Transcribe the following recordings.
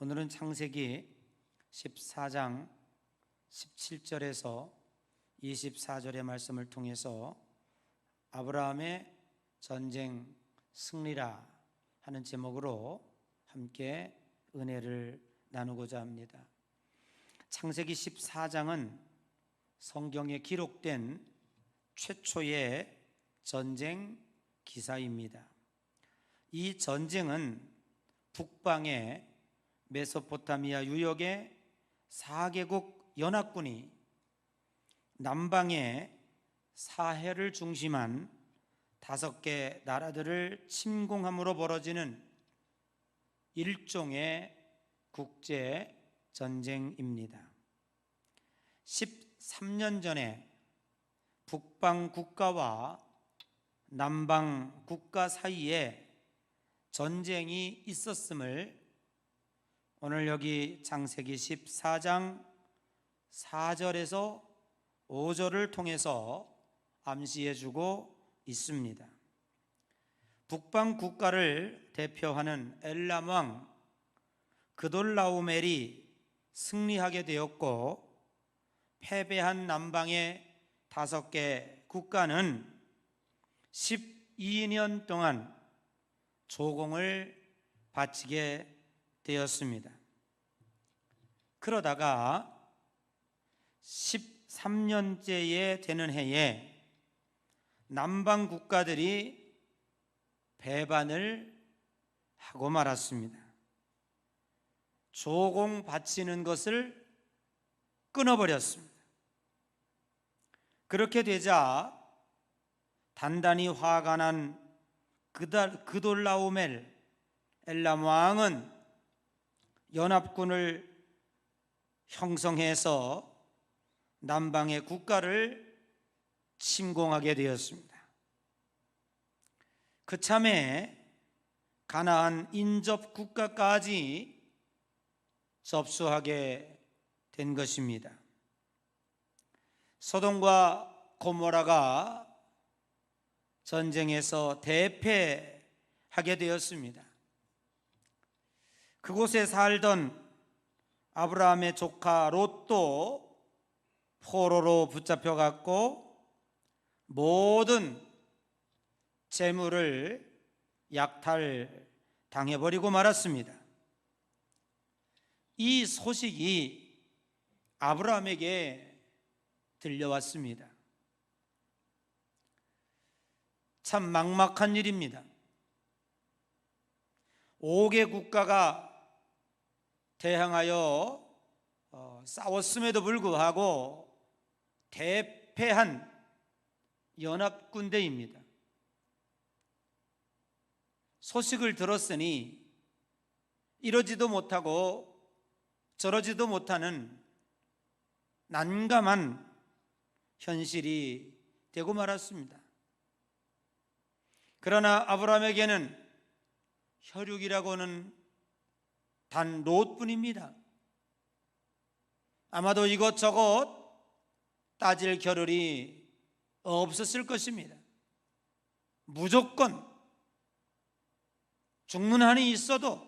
오늘은 창세기 14장 17절에서 24절의 말씀을 통해서 아브라함의 전쟁 승리라 하는 제목으로 함께 은혜를 나누고자 합니다. 창세기 14장은 성경에 기록된 최초의 전쟁 기사입니다. 이 전쟁은 북방의 메소포타미아 유역의 4개국 연합군이 남방의 사해를 중심한 5개 나라들을 침공함으로 벌어지는 일종의 국제 전쟁입니다. 13년 전에 북방 국가와 남방 국가 사이에 전쟁이 있었음을 오늘 여기 창세기 14장 4절에서 5절을 통해서 암시해주고 있습니다. 북방 국가를 대표하는 엘람 왕 그돌라오멜이 승리하게 되었고, 패배한 남방의 5개 국가는 12년 동안 조공을 바치게 되었습니다. 그러다가 13년째에 되는 해에 남방 국가들이 배반을 하고 말았습니다. 조공 바치는 것을 끊어버렸습니다. 그렇게 되자 단단히 화가 난 그돌라오멜 엘람 왕은 연합군을 형성해서 남방의 국가를 침공하게 되었습니다. 그참에 가나안 인접 국가까지 접수하게 된 것입니다. 소돔과 고모라가 전쟁에서 대패하게 되었습니다. 그곳에 살던 아브라함의 조카 롯도 포로로 붙잡혀갔고 모든 재물을 약탈당해버리고 말았습니다. 이 소식이 아브라함에게 들려왔습니다. 참 막막한 일입니다. 5개 국가가 대항하여 싸웠음에도 불구하고 대패한 연합군대입니다. 소식을 들었으니 이러지도 못하고 저러지도 못하는 난감한 현실이 되고 말았습니다. 그러나 아브라함에게는 혈육이라고는 단 롯뿐입니다. 아마도 이것저것 따질 겨를이 없었을 것입니다. 무조건 죽는 한이 있어도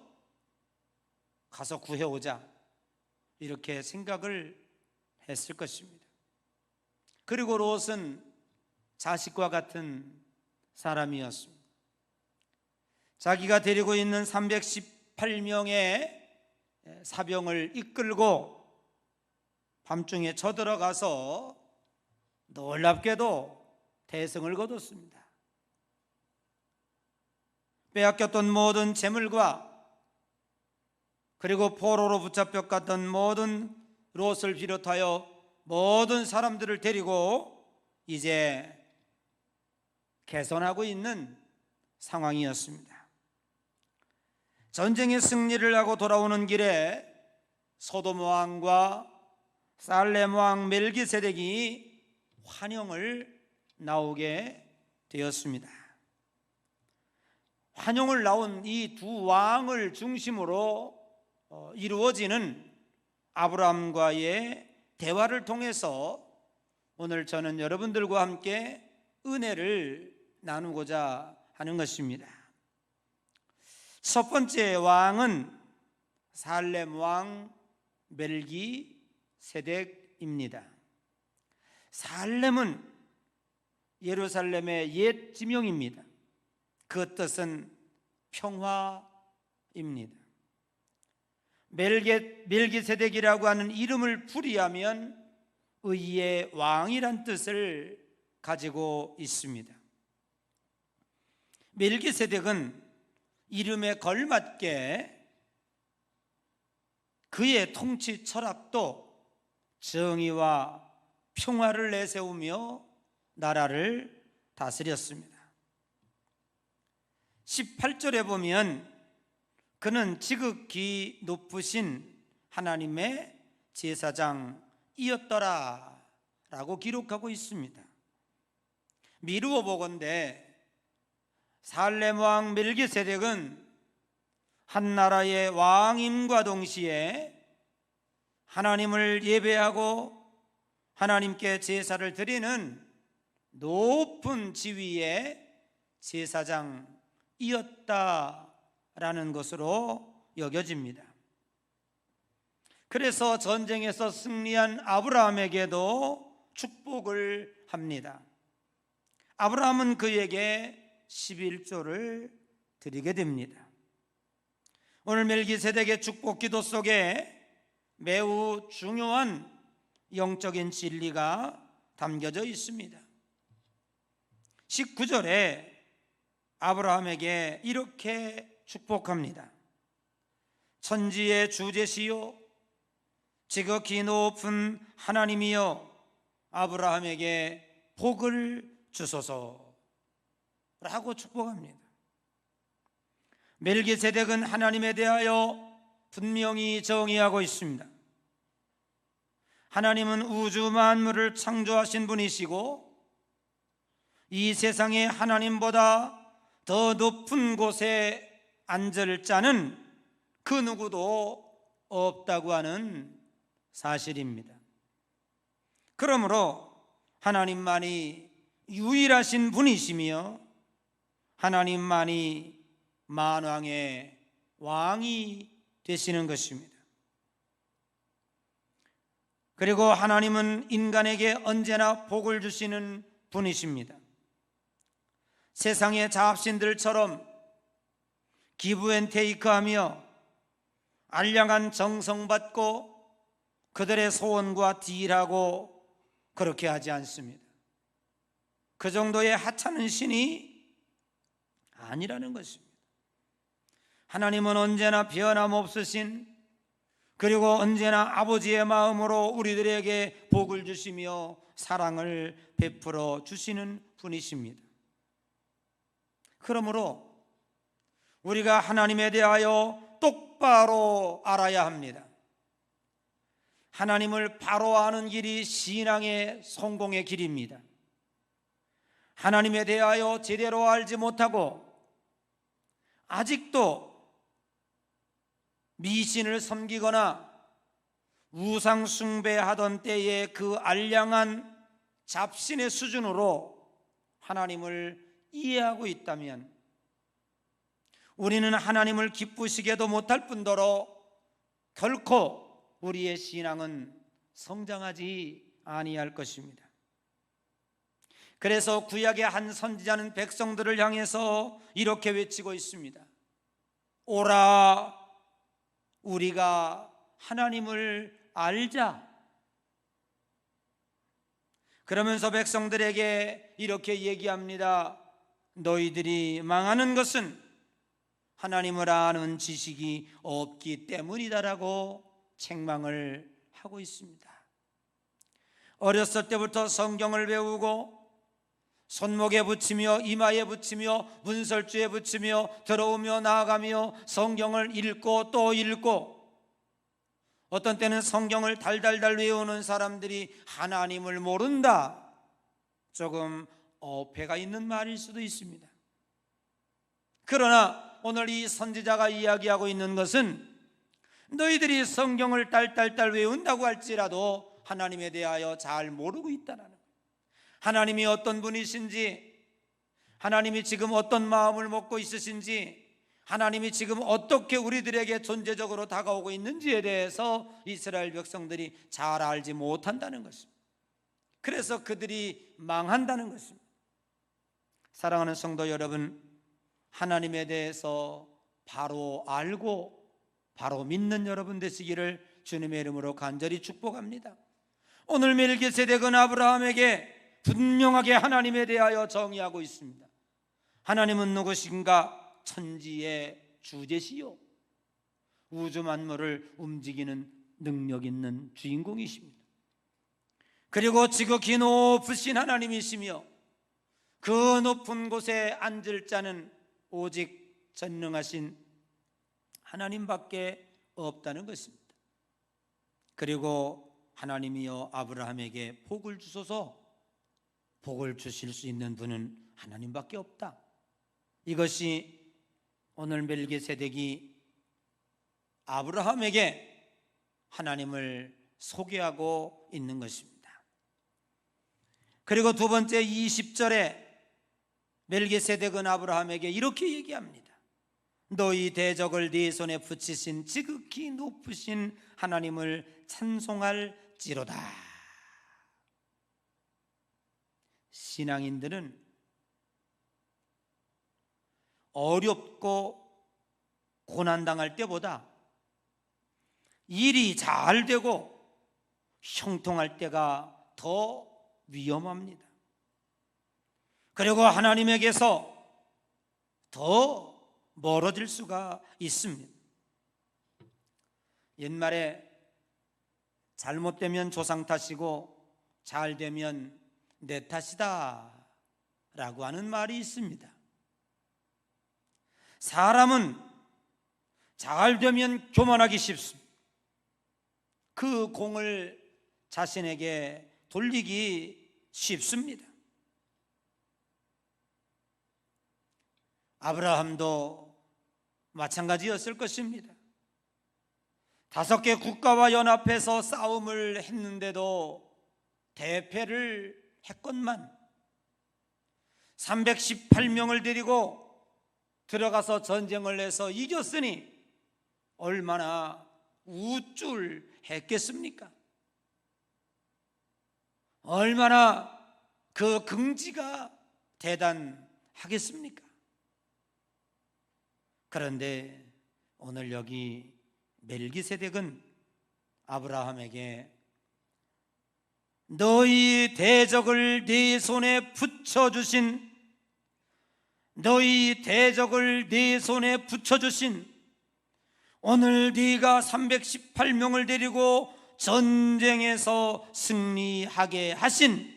가서 구해오자, 이렇게 생각을 했을 것입니다. 그리고 롯은 자식과 같은 사람이었습니다. 자기가 데리고 있는 318명의 사병을 이끌고 밤중에 쳐들어가서 놀랍게도 대승을 거뒀습니다. 빼앗겼던 모든 재물과 그리고 포로로 붙잡혀갔던 모든 롯을 비롯하여 모든 사람들을 데리고 이제 개선하고 있는 상황이었습니다. 전쟁의 승리를 하고 돌아오는 길에 소돔 왕과 살렘 왕 멜기세덱이 환영을 나오게 되었습니다. 환영을 나온 이 두 왕을 중심으로 이루어지는 아브라함과의 대화를 통해서 오늘 저는 여러분들과 함께 은혜를 나누고자 하는 것입니다. 첫 번째 왕은 살렘 왕 멜기세덱입니다. 살렘은 예루살렘의 옛 지명입니다. 그 뜻은 평화입니다. 멜기세덱이라고 하는 이름을 풀이하면 의의 왕이란 뜻을 가지고 있습니다. 멜기세덱은 이름에 걸맞게 그의 통치 철학도 정의와 평화를 내세우며 나라를 다스렸습니다. 18절에 보면 그는 지극히 높으신 하나님의 제사장이었더라 라고 기록하고 있습니다. 미루어 보건대 살렘 왕 멜기세덱은 한 나라의 왕임과 동시에 하나님을 예배하고 하나님께 제사를 드리는 높은 지위의 제사장이었다라는 것으로 여겨집니다. 그래서 전쟁에서 승리한 아브라함에게도 축복을 합니다. 아브라함은 그에게 11조를 드리게 됩니다. 오늘 멜기세덱의 축복 기도 속에 매우 중요한 영적인 진리가 담겨져 있습니다. 19절에 아브라함에게 이렇게 축복합니다. 천지의 주제시요 지극히 높은 하나님이여 아브라함에게 복을 주소서 라고 축복합니다. 멜기세덱은 하나님에 대하여 분명히 정의하고 있습니다. 하나님은 우주 만물을 창조하신 분이시고 이 세상에 하나님보다 더 높은 곳에 앉을 자는 그 누구도 없다고 하는 사실입니다. 그러므로 하나님만이 유일하신 분이시며 하나님만이 만왕의 왕이 되시는 것입니다. 그리고 하나님은 인간에게 언제나 복을 주시는 분이십니다. 세상의 잡신들처럼 기브앤테이크하며 알량한 정성받고 그들의 소원과 딜하고 그렇게 하지 않습니다. 그 정도의 하찮은 신이 아니라는 것입니다. 하나님은 언제나 변함없으신 그리고 언제나 아버지의 마음으로 우리들에게 복을 주시며 사랑을 베풀어 주시는 분이십니다. 그러므로 우리가 하나님에 대하여 똑바로 알아야 합니다. 하나님을 바로 아는 길이 신앙의 성공의 길입니다. 하나님에 대하여 제대로 알지 못하고 아직도 미신을 섬기거나 우상 숭배하던 때의 그 알량한 잡신의 수준으로 하나님을 이해하고 있다면 우리는 하나님을 기쁘시게도 못할 뿐더러 결코 우리의 신앙은 성장하지 아니할 것입니다. 그래서 구약의 한 선지자는 백성들을 향해서 이렇게 외치고 있습니다. 오라 우리가 하나님을 알자. 그러면서 백성들에게 이렇게 얘기합니다. 너희들이 망하는 것은 하나님을 아는 지식이 없기 때문이다라고 책망을 하고 있습니다. 어렸을 때부터 성경을 배우고 손목에 붙이며 이마에 붙이며 문설주에 붙이며 들어오며 나아가며 성경을 읽고 또 읽고 어떤 때는 성경을 달달달 외우는 사람들이 하나님을 모른다. 조금 어폐가 있는 말일 수도 있습니다. 그러나 오늘 이 선지자가 이야기하고 있는 것은 너희들이 성경을 딸딸딸 외운다고 할지라도 하나님에 대하여 잘 모르고 있다는 거예요. 하나님이 어떤 분이신지, 하나님이 지금 어떤 마음을 먹고 있으신지, 하나님이 지금 어떻게 우리들에게 존재적으로 다가오고 있는지에 대해서 이스라엘 백성들이 잘 알지 못한다는 것입니다. 그래서 그들이 망한다는 것입니다. 사랑하는 성도 여러분, 하나님에 대해서 바로 알고 바로 믿는 여러분 되시기를 주님의 이름으로 간절히 축복합니다. 오늘 멜기세덱은 아브라함에게 분명하게 하나님에 대하여 정의하고 있습니다. 하나님은 누구신가? 천지의 주제시요 우주 만물을 움직이는 능력 있는 주인공이십니다. 그리고 지극히 높으신 하나님이시며 그 높은 곳에 앉을 자는 오직 전능하신 하나님밖에 없다는 것입니다. 그리고 하나님이여 아브라함에게 복을 주소서, 복을 주실 수 있는 분은 하나님밖에 없다. 이것이 오늘 멜기세덱이 아브라함에게 하나님을 소개하고 있는 것입니다. 그리고 두 번째 20절에 멜기세덱은 아브라함에게 이렇게 얘기합니다. 너희 대적을 네 손에 붙이신 지극히 높으신 하나님을 찬송할지로다. 신앙인들은 어렵고 고난당할 때보다 일이 잘 되고 형통할 때가 더 위험합니다. 그리고 하나님에게서 더 멀어질 수가 있습니다. 옛말에 잘못되면 조상 탓이고 잘 되면 내 탓이다 라고 하는 말이 있습니다. 사람은 잘 되면 교만하기 쉽습니다. 그 공을 자신에게 돌리기 쉽습니다. 아브라함도 마찬가지였을 것입니다. 5개 국가와 연합해서 싸움을 했는데도 대패를 했건만 318명을 데리고 들어가서 전쟁을 해서 이겼으니 얼마나 우쭐했겠습니까? 얼마나 그 긍지가 대단하겠습니까? 그런데 오늘 여기 멜기세덱은 아브라함에게 너희 대적을 네 손에 붙여주신 오늘 네가 318명을 데리고 전쟁에서 승리하게 하신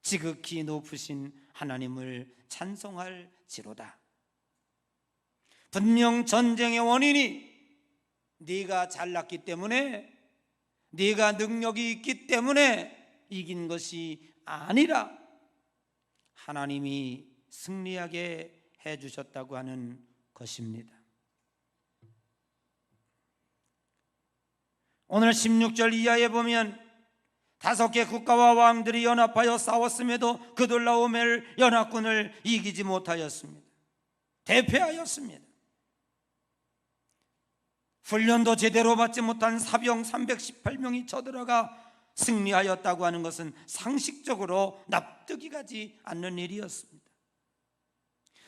지극히 높으신 하나님을 찬송할지로다. 분명 전쟁의 원인이 네가 잘났기 때문에, 네가 능력이 있기 때문에 이긴 것이 아니라 하나님이 승리하게 해주셨다고 하는 것입니다. 오늘 16절 이하에 보면 5개 국가와 왕들이 연합하여 싸웠음에도 그돌라오멜 연합군을 이기지 못하였습니다. 대패하였습니다. 훈련도 제대로 받지 못한 사병 318명이 쳐들어가 승리하였다고 하는 것은 상식적으로 납득이 가지 않는 일이었습니다.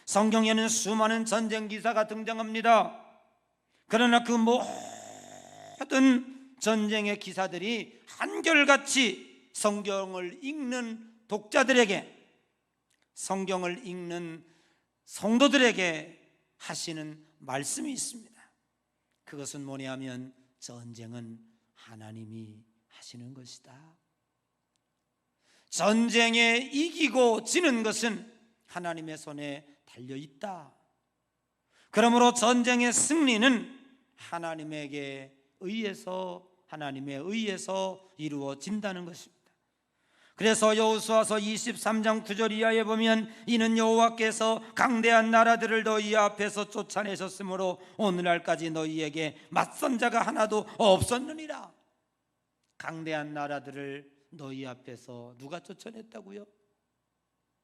성경에는 수많은 전쟁 기사가 등장합니다. 그러나 그 모든 전쟁의 기사들이 한결같이 성경을 읽는 독자들에게, 성경을 읽는 성도들에게 하시는 말씀이 있습니다. 그것은 뭐냐면 전쟁은 하나님이 하시는 것이다. 전쟁에 이기고 지는 것은 하나님의 손에 달려있다. 그러므로 전쟁의 승리는 하나님에 의해서 이루어진다는 것입니다. 그래서 여호수아서 23장 9절 이하에 보면 이는 여호와께서 강대한 나라들을 너희 앞에서 쫓아내셨으므로 오늘날까지 너희에게 맞선 자가 하나도 없었느니라. 강대한 나라들을 너희 앞에서 누가 쫓아냈다고요?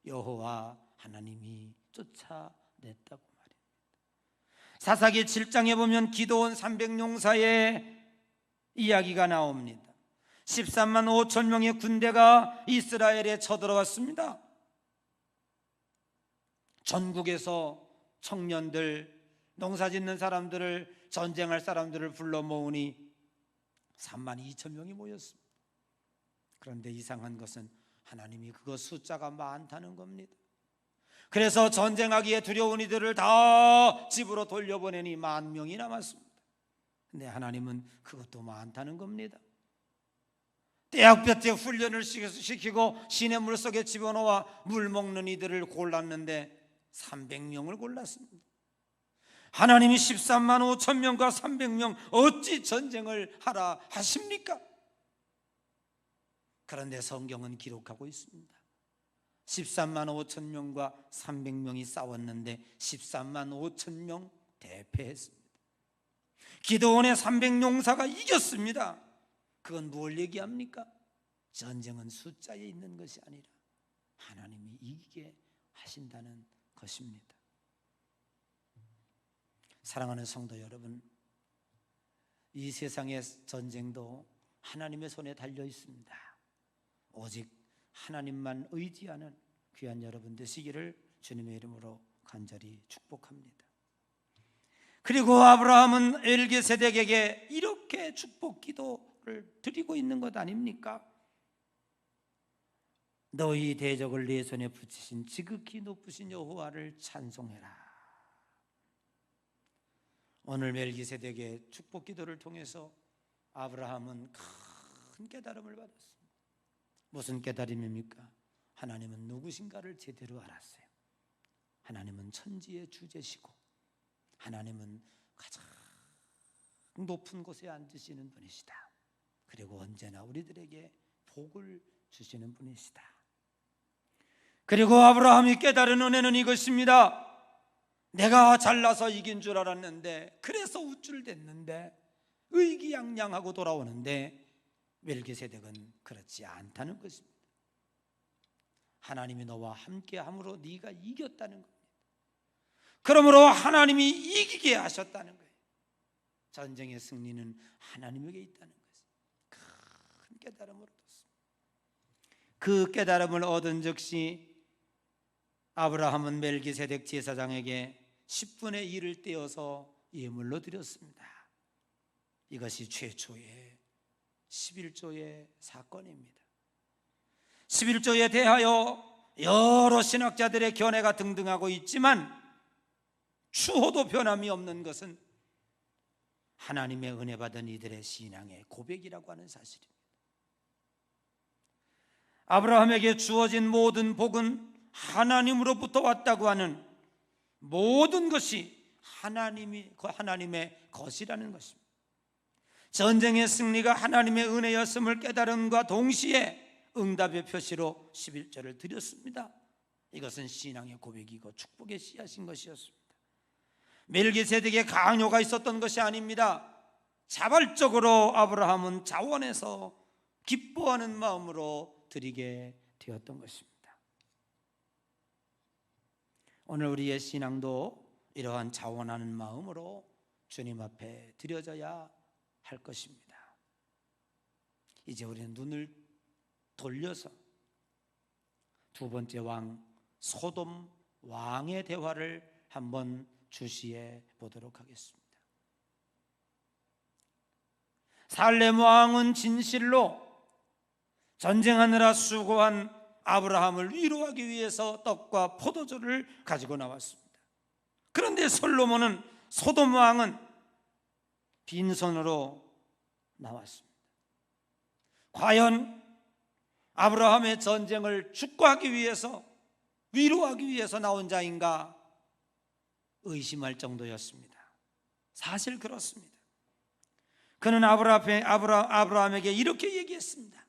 여호와 하나님이 쫓아냈다고 말입니다. 사사기 7장에 보면 기드온 300용사의 이야기가 나옵니다. 13만 5천 명의 군대가 이스라엘에 쳐들어왔습니다. 전국에서 청년들, 농사짓는 사람들을, 전쟁할 사람들을 불러 모으니 3만 2천 명이 모였습니다. 그런데 이상한 것은 하나님이 그거 숫자가 많다는 겁니다. 그래서 전쟁하기에 두려운 이들을 다 집으로 돌려보내니 10,000명이 남았습니다. 근데 하나님은 그것도 많다는 겁니다. 떼약볕에 훈련을 시키고 시냇물 속에 집어넣어 물 먹는 이들을 골랐는데 300명을 골랐습니다. 하나님이 13만 5천 명과 300명 어찌 전쟁을 하라 하십니까? 그런데 성경은 기록하고 있습니다. 13만 5천 명과 300명이 싸웠는데 13만 5천 명 대패했습니다. 기드온의 300용사가 이겼습니다. 그건 뭘 얘기합니까? 전쟁은 숫자에 있는 것이 아니라 하나님이 이기게 하신다는 것입니다. 사랑하는 성도 여러분, 이 세상의 전쟁도 하나님의 손에 달려 있습니다. 오직 하나님만 의지하는 귀한 여러분 되시기를 주님의 이름으로 간절히 축복합니다. 그리고 아브라함은 멜기세덱에게 이렇게 축복 기도를 드리고 있는 것 아닙니까? 너희 대적을 네 손에 붙이신 지극히 높으신 여호와를 찬송해라. 오늘 멜기세덱의 축복 기도를 통해서 아브라함은 큰 깨달음을 받았습니다. 무슨 깨달음입니까? 하나님은 누구신가를 제대로 알았어요. 하나님은 천지의 주제시고 하나님은 가장 높은 곳에 앉으시는 분이시다. 그리고 언제나 우리들에게 복을 주시는 분이시다. 그리고 아브라함이 깨달은 은혜는 이것입니다. 내가 잘나서 이긴 줄 알았는데, 그래서 우쭐댔는데, 의기양양하고 돌아오는데 멜기세덱은 그렇지 않다는 것입니다. 하나님이 너와 함께함으로 네가 이겼다는 겁니다. 그러므로 하나님이 이기게 하셨다는 거예요. 전쟁의 승리는 하나님에게 있다는 것이죠. 큰 깨달음을 얻었습니다. 그 깨달음을 얻은 즉시 아브라함은 멜기세덱 제사장에게 10분의 1을 떼어서 예물로 드렸습니다. 이것이 최초의 11조의 사건입니다. 11조에 대하여 여러 신학자들의 견해가 등등하고 있지만 추호도 변함이 없는 것은 하나님의 은혜 받은 이들의 신앙의 고백이라고 하는 사실입니다. 아브라함에게 주어진 모든 복은 하나님으로부터 왔다고 하는 모든 것이 하나님의 것이라는 것입니다. 전쟁의 승리가 하나님의 은혜였음을 깨달음과 동시에 응답의 표시로 11조를 드렸습니다. 이것은 신앙의 고백이고 축복의 씨앗인 것이었습니다. 멜기세덱의 강요가 있었던 것이 아닙니다. 자발적으로 아브라함은 자원해서 기뻐하는 마음으로 드리게 되었던 것입니다. 오늘 우리의 신앙도 이러한 자원하는 마음으로 주님 앞에 드려져야 할 것입니다. 이제 우리는 눈을 돌려서 두 번째 왕 소돔 왕의 대화를 한번 주시해 보도록 하겠습니다. 살렘 왕은 진실로 전쟁하느라 수고한 아브라함을 위로하기 위해서 떡과 포도주를 가지고 나왔습니다. 그런데 솔로몬은 소돔 왕은 빈손으로 나왔습니다. 과연 아브라함의 전쟁을 축구하기 위해서, 위로하기 위해서 나온 자인가 의심할 정도였습니다. 사실 그렇습니다. 그는 아브라함에게 이렇게 얘기했습니다.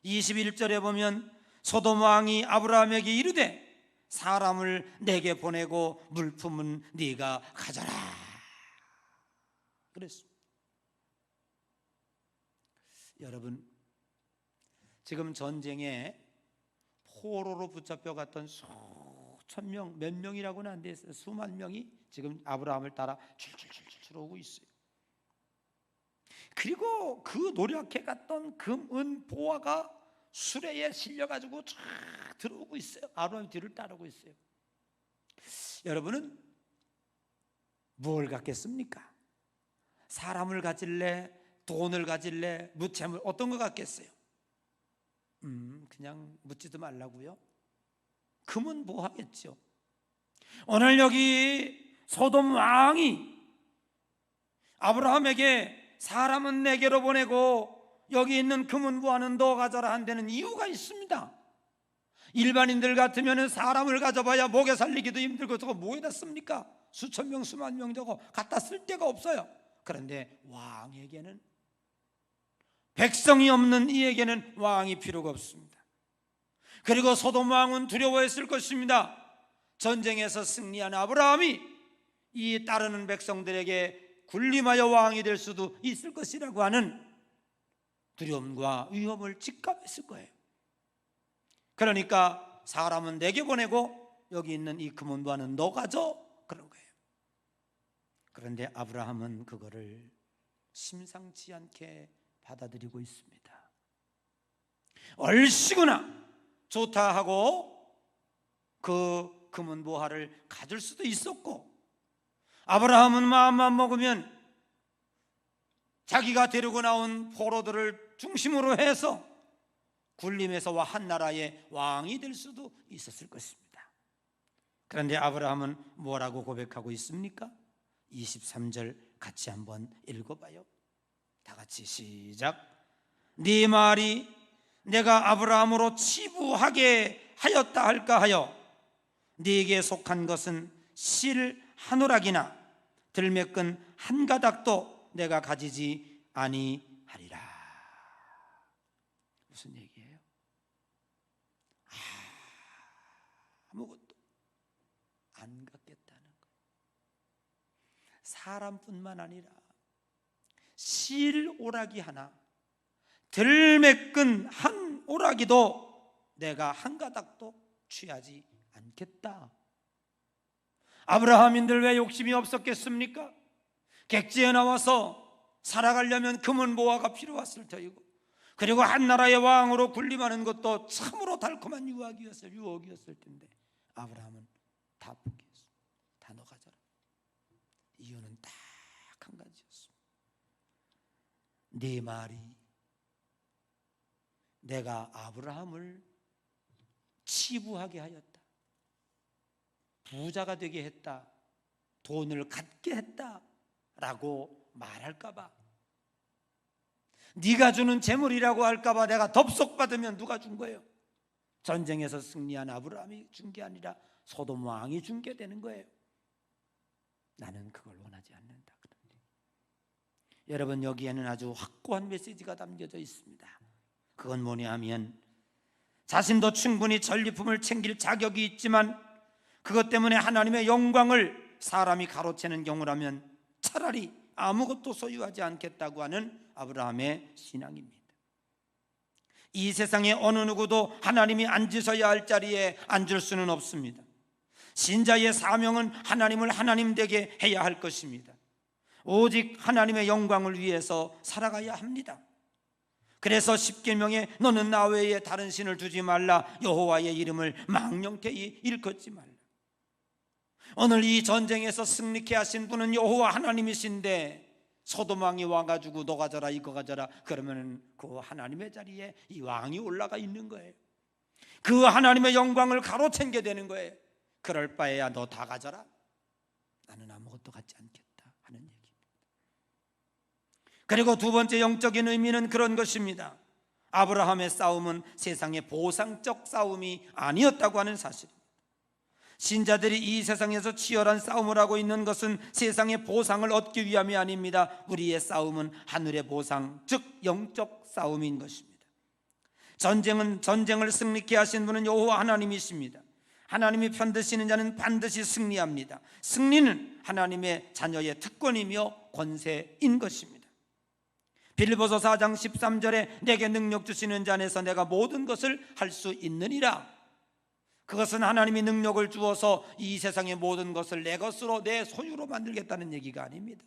21절에 보면 소돔 왕이 아브라함에게 이르되 사람을 내게 보내고 물품은 네가 가져라 그랬습니다. 여러분, 지금 전쟁에 포로로 붙잡혀 갔던 수천 명, 몇 명이라고는 안 돼 있어요. 수만 명이 지금 아브라함을 따라 출출출출 오고 있어요. 그리고 그 노력해 갔던 금, 은, 보화가 수레에 실려가지고 쫙 들어오고 있어요. 아브라함 뒤를 따르고 있어요. 여러분은 뭘 갖겠습니까? 사람을 가질래? 돈을 가질래? 무채물 어떤 거 갖겠어요? 그냥 묻지도 말라고요. 금은 보하겠죠. 오늘 여기 소돔 왕이 아브라함에게 사람은 내게로 보내고 여기 있는 금은 보화는 너 가져라 한다는 이유가 있습니다. 일반인들 같으면 사람을 가져봐야 목에 살리기도 힘들고 저거 뭐에다 씁니까? 수천 명 수만 명 저거 갖다 쓸 데가 없어요. 그런데 왕에게는, 백성이 없는 이에게는 왕이 필요가 없습니다. 그리고 소돔 왕은 두려워했을 것입니다. 전쟁에서 승리한 아브라함이 이 따르는 백성들에게 군림하여 왕이 될 수도 있을 것이라고 하는 두려움과 위험을 직감했을 거예요. 그러니까 사람은 내게 보내고 여기 있는 이 금은 보화는 너 가져, 그런 거예요. 그런데 아브라함은 그거를 심상치 않게 받아들이고 있습니다. 얼씨구나 좋다 하고 그 금은 보화를 가질 수도 있었고, 아브라함은 마음만 먹으면 자기가 데리고 나온 포로들을 중심으로 해서 군림에서 한 나라의 왕이 될 수도 있었을 것입니다. 그런데 아브라함은 뭐라고 고백하고 있습니까? 23절 같이 한번 읽어봐요. 다 같이 시작. 네 말이 내가 아브라함으로 치부하게 하였다 할까 하여 네게 속한 것은 실 한 오락이나 들매끈 한 가닥도 내가 가지지 아니하리라. 무슨 얘기예요? 아무것도 안 갖겠다는 거예요. 사람뿐만 아니라 실 오락이 하나, 들매끈 한 오락이도 내가 한 가닥도 취하지 않겠다. 아브라함인들 왜 욕심이 없었겠습니까? 객지에 나와서 살아가려면 금은 보화가 필요했을 터이고, 그리고 한 나라의 왕으로 군림하는 것도 참으로 달콤한 유혹이었을 텐데 아브라함은 다 포기했어. 다 너 가져라. 이유는 딱 한 가지였습니다. 네 말이 내가 아브라함을 치부하게 하였다, 부자가 되게 했다, 돈을 갖게 했다라고 말할까봐, 네가 주는 재물이라고 할까봐 내가 덥석 받으면 누가 준 거예요? 전쟁에서 승리한 아브라함이 준 게 아니라 소돔 왕이 준 게 되는 거예요. 나는 그걸 원하지 않는다. 여러분, 여기에는 아주 확고한 메시지가 담겨져 있습니다. 그건 뭐냐 하면, 자신도 충분히 전리품을 챙길 자격이 있지만 그것 때문에 하나님의 영광을 사람이 가로채는 경우라면 차라리 아무것도 소유하지 않겠다고 하는 아브라함의 신앙입니다. 이 세상에 어느 누구도 하나님이 앉으셔야 할 자리에 앉을 수는 없습니다. 신자의 사명은 하나님을 하나님 되게 해야 할 것입니다. 오직 하나님의 영광을 위해서 살아가야 합니다. 그래서 십계명에 너는 나 외에 다른 신을 두지 말라, 여호와의 이름을 망령되이 일컫지 말라. 오늘 이 전쟁에서 승리케 하신 분은 여호와 하나님이신데 소돔 왕이 와가지고 너 가져라 이거 가져라 그러면 그 하나님의 자리에 이 왕이 올라가 있는 거예요. 그 하나님의 영광을 가로챈게 되는 거예요. 그럴 바에야 너 다 가져라, 나는 아무것도 갖지 않겠다 하는 얘기입니다. 그리고 두 번째 영적인 의미는 그런 것입니다. 아브라함의 싸움은 세상의 보상적 싸움이 아니었다고 하는 사실입니다. 신자들이 이 세상에서 치열한 싸움을 하고 있는 것은 세상의 보상을 얻기 위함이 아닙니다. 우리의 싸움은 하늘의 보상, 즉 영적 싸움인 것입니다. 전쟁을 승리케 하신 분은 여호와 하나님이십니다. 하나님이 편드시는 자는 반드시 승리합니다. 승리는 하나님의 자녀의 특권이며 권세인 것입니다. 빌립보서 4장 13절에 내게 능력 주시는 자 안에서 내가 모든 것을 할 수 있느니라. 그것은 하나님이 능력을 주어서 이 세상의 모든 것을 내 것으로, 내 소유로 만들겠다는 얘기가 아닙니다.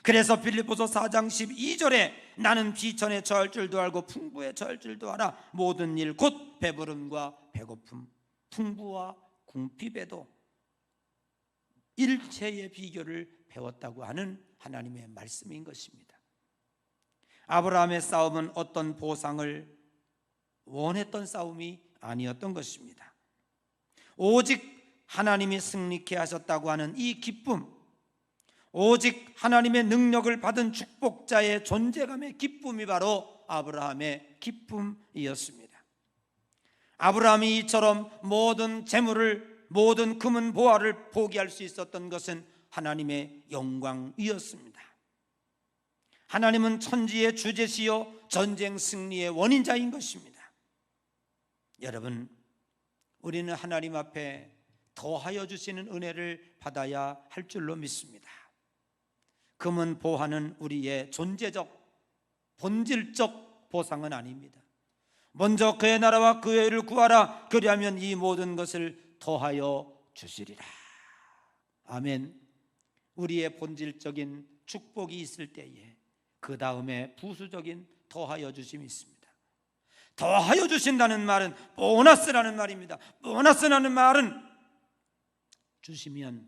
그래서 빌립보서 4장 12절에 나는 비천에 처할 줄도 알고 풍부에 처할 줄도 알아. 모든 일 곧 배부름과 배고픔, 풍부와 궁핍에도 일체의 비결을 배웠다고 하는 하나님의 말씀인 것입니다. 아브라함의 싸움은 어떤 보상을 원했던 싸움이 아니었던 것입니다. 오직 하나님이 승리케 하셨다고 하는 이 기쁨, 오직 하나님의 능력을 받은 축복자의 존재감의 기쁨이 바로 아브라함의 기쁨이었습니다. 아브라함이 이처럼 모든 재물을, 모든 금은 보화를 포기할 수 있었던 것은 하나님의 영광이었습니다. 하나님은 천지의 주제시요 전쟁 승리의 원인자인 것입니다. 여러분, 우리는 하나님 앞에 더하여 주시는 은혜를 받아야 할 줄로 믿습니다. 금은 보화는 우리의 존재적, 본질적 보상은 아닙니다. 먼저 그의 나라와 그의 의를 구하라. 그리하면 이 모든 것을 더하여 주시리라. 아멘. 우리의 본질적인 축복이 있을 때에 그 다음에 부수적인 더하여 주심이 있습니다. 더하여 주신다는 말은 보너스라는 말입니다. 보너스라는 말은 주시면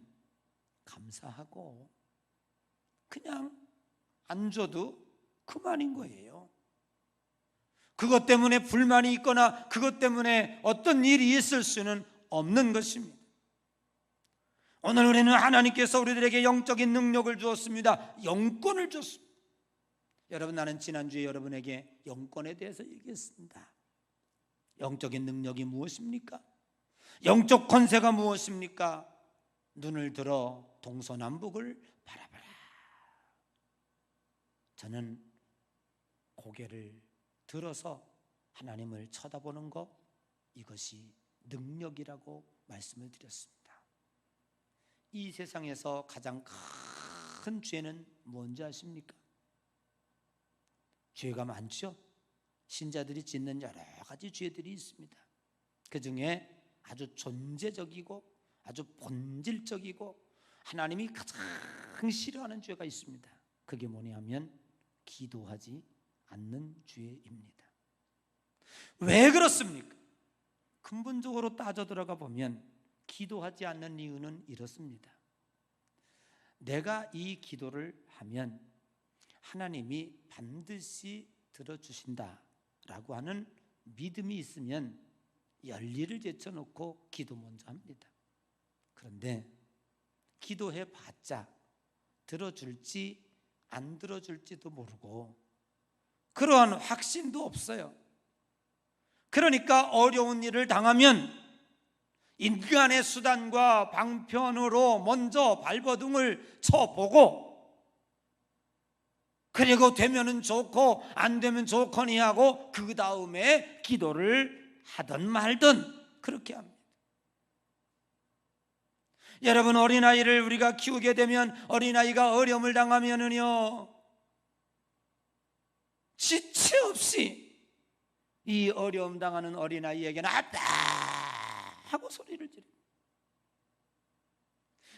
감사하고 그냥 안 줘도 그만인 거예요. 그것 때문에 불만이 있거나 그것 때문에 어떤 일이 있을 수는 없는 것입니다. 오늘 우리는 하나님께서 우리들에게 영적인 능력을 주었습니다. 영권을 줬습니다. 여러분, 나는 지난주에 여러분에게 영권에 대해서 얘기했습니다. 영적인 능력이 무엇입니까? 영적 권세가 무엇입니까? 눈을 들어 동서남북을 바라봐라. 저는 고개를 들어서 하나님을 쳐다보는 것, 이것이 능력이라고 말씀을 드렸습니다. 이 세상에서 가장 큰 죄는 뭔지 아십니까? 죄가 많죠. 신자들이 짓는 여러 가지 죄들이 있습니다. 그 중에 아주 존재적이고 아주 본질적이고 하나님이 가장 싫어하는 죄가 있습니다. 그게 뭐냐면 기도하지 않는 죄입니다. 왜 그렇습니까? 근본적으로 따져 들어가 보면 기도하지 않는 이유는 이렇습니다. 내가 이 기도를 하면 하나님이 반드시 들어주신다라고 하는 믿음이 있으면 열리를 제쳐놓고 기도 먼저 합니다. 그런데 기도해 봤자 들어줄지 안 들어줄지도 모르고 그러한 확신도 없어요. 그러니까 어려운 일을 당하면 인간의 수단과 방편으로 먼저 발버둥을 쳐보고, 그리고 되면은 좋고 안 되면 좋거니 하고 그 다음에 기도를 하든 말든 그렇게 합니다. 여러분, 어린아이를 우리가 키우게 되면 어린아이가 어려움을 당하면은요, 지체 없이 이 어려움 당하는 어린아이에게는 아빠 하고 소리를 지릅니다.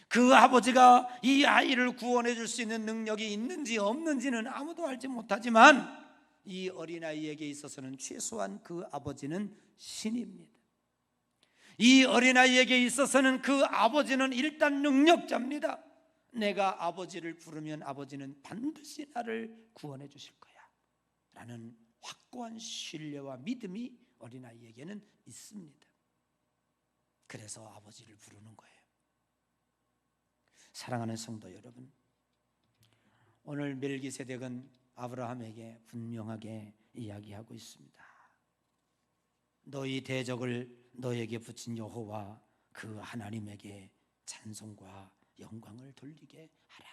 그 아버지가 이 아이를 구원해 줄 수 있는 능력이 있는지 없는지는 아무도 알지 못하지만 이 어린아이에게 있어서는 최소한 그 아버지는 신입니다. 이 어린아이에게 있어서는 그 아버지는 일단 능력자입니다. 내가 아버지를 부르면 아버지는 반드시 나를 구원해 주실 거야 라는 확고한 신뢰와 믿음이 어린아이에게는 있습니다. 그래서 아버지를 부르는 거예요. 사랑하는 성도 여러분, 오늘 멜기세덱은 아브라함에게 분명하게 이야기하고 있습니다. 너희 대적을 너에게 붙인 여호와 그 하나님에게 찬송과 영광을 돌리게 하라.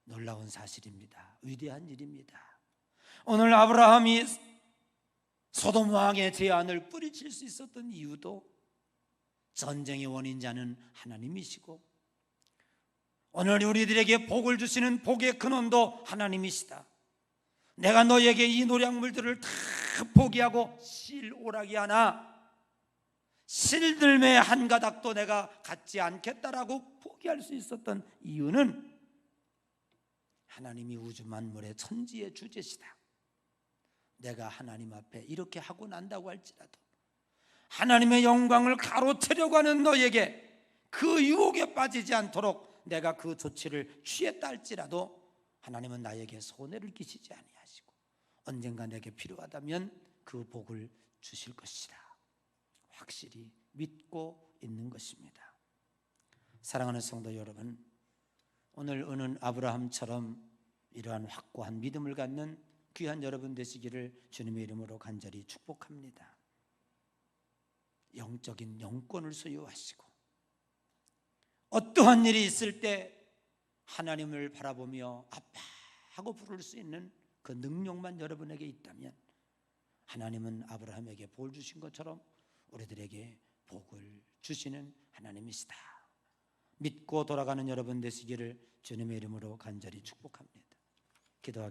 놀라운 사실입니다. 위대한 일입니다. 오늘 아브라함이 소돔 왕의 재앙을 뿌리칠 수 있었던 이유도 전쟁의 원인자는 하나님이시고, 오늘 우리들에게 복을 주시는 복의 근원도 하나님이시다. 내가 너에게 이 노량물들을 다 포기하고 실오라기 하나 실들매 한 가닥도 내가 갖지 않겠다라고 포기할 수 있었던 이유는 하나님이 우주 만물의 천지의 주제시다. 내가 하나님 앞에 이렇게 하고 난다고 할지라도 하나님의 영광을 가로채려고 하는 너에게 그 유혹에 빠지지 않도록 내가 그 조치를 취했다 할지라도 하나님은 나에게 손해를 끼치지 아니하시고 언젠가 내게 필요하다면 그 복을 주실 것이다. 확실히 믿고 있는 것입니다. 사랑하는 성도 여러분, 오늘 오는 아브라함처럼 이러한 확고한 믿음을 갖는 귀한 여러분 되시기를 주님의 이름으로 간절히 축복합니다. 영적인 영권을 소유하시고 어떠한 일이 있을 때 하나님을 바라보며 아빠 하고 부를 수 있는 그 능력만 여러분에게 있다면 하나님은 아브라함에게 복 주신 것처럼 우리들에게 복을 주시는 하나님이시다. 믿고 돌아가는 여러분 되시기를 주님의 이름으로 간절히 축복합니다. 기도하겠습니다.